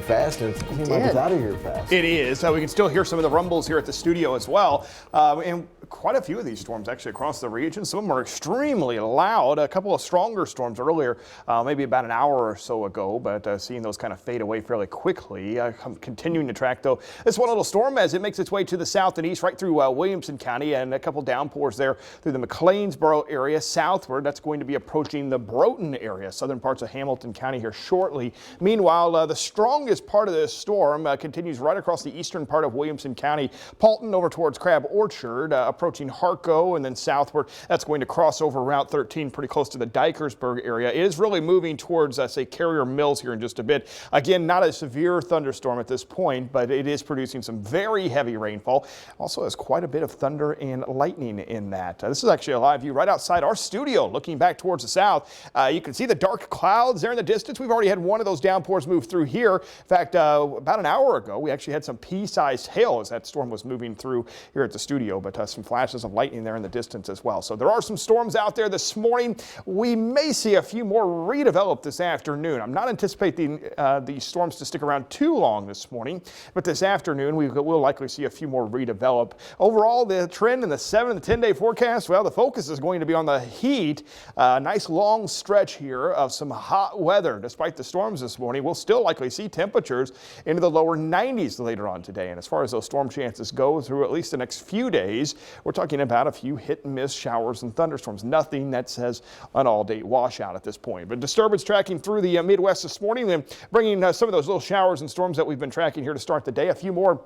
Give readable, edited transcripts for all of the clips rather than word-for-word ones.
fast, and it seemed like it's out of here fast. It is. We can still hear some of the rumbles here at the studio as well. And quite a few of these storms actually across the region. Some of them are extremely loud. A couple of stronger storms earlier, maybe about an hour or so ago, but seeing those kind of fade away fairly quickly. Continuing to track, though, this one little storm as it makes its way to the south and east, right through Williamson County, and a couple downpours there through the McLeansboro area southward. That's going to be approaching the Broughton area, southern parts of Hamilton County here shortly. Meanwhile, the strongest part of this storm continues right across the eastern part of Williamson County, Paulton over towards Crab Orchard, approaching Harco, and then southward. That's going to cross over Route 13 pretty close to the Dikersburg area. It is really moving towards, say, Carrier Mills here in just a bit. Again, not a severe thunderstorm at this point, but it is producing some very heavy rainfall. Also has quite a bit of thunder and lightning in that. This is actually a live view right outside our studio, looking back towards the south. You can see the dark clouds there in the distance. We've already had one of those downpours move through here. In fact, about an hour ago, we actually had some pea-sized hail as that storm was moving through here at the studio, but some flashes of lightning there in the distance as well. So there are some storms out there this morning. We may see a few more redevelop this afternoon. I'm not anticipating these storms to stick around too long this morning, but this afternoon we will likely see a few more redevelop. Overall, the trend in the 7 to 10-day forecast, well, the focus is going to be on the heat. Nice long stretch here of some hot weather. Despite the storms this morning, we'll still likely see temperatures into the lower 90s later on today. And as far as those storm chances go through at least the next few days, we're talking about a few hit and miss showers and thunderstorms. Nothing that says an all-day washout at this point. But disturbance tracking through the Midwest this morning and bringing some of those little showers and storms that we've been tracking here to start the day. A few more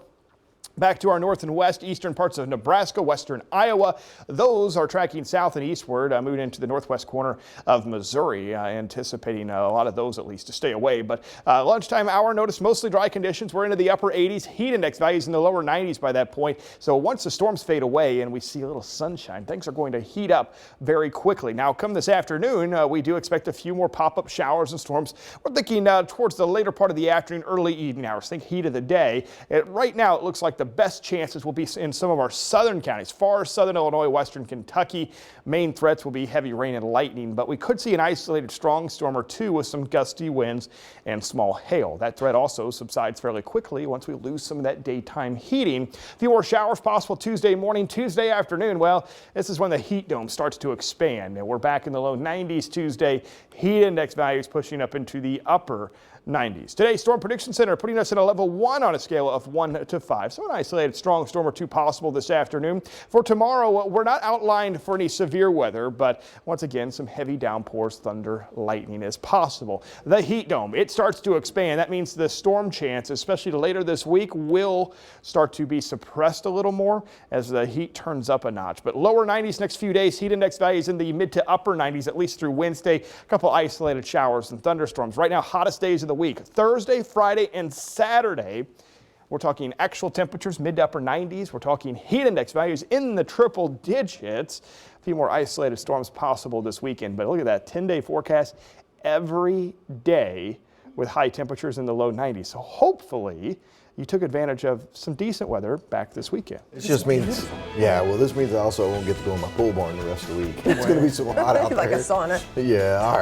back to our north and west, eastern parts of Nebraska, western Iowa. Those are tracking south and eastward, moving into the northwest corner of Missouri, anticipating a lot of those at least to stay away. But lunchtime hour, notice mostly dry conditions. We're into the upper 80s, heat index values in the lower 90s by that point. So once the storms fade away and we see a little sunshine, things are going to heat up very quickly. Now, come this afternoon, we do expect a few more pop-up showers and storms. We're thinking towards the later part of the afternoon, early evening hours. Think heat of the day. Right now, it looks like the best chances will be in some of our southern counties, far southern Illinois, western Kentucky. Main threats will be heavy rain and lightning, but we could see an isolated strong storm or two with some gusty winds and small hail. That threat also subsides fairly quickly once we lose some of that daytime heating. A few more showers possible Tuesday morning, Tuesday afternoon. Well, this is when the heat dome starts to expand, and we're back in the low 90s Tuesday. Heat index values pushing up into the upper 90s. Today, Storm Prediction Center putting us at a level 1 on a scale of 1 to 5. So an isolated strong storm or two possible this afternoon. For tomorrow, we're not outlined for any severe weather, but once again, some heavy downpours, thunder, lightning is possible. The heat dome, it starts to expand. That means the storm chance, especially later this week, will start to be suppressed a little more as the heat turns up a notch. But lower 90s next few days, heat index values in the mid to upper 90s, at least through Wednesday. A couple isolated showers and thunderstorms. Right now, hottest days of the week, Thursday, Friday, and Saturday. We're talking actual temperatures, mid to upper 90s. We're talking heat index values in the triple digits. A few more isolated storms possible this weekend. But look at that 10-day forecast every day with high temperatures in the low 90s. So hopefully you took advantage of some decent weather back this weekend. It just means, yeah, well, this means I also won't get to go in my pole barn the rest of the week. It's going to be so hot out there. Like a sauna. Yeah, all right.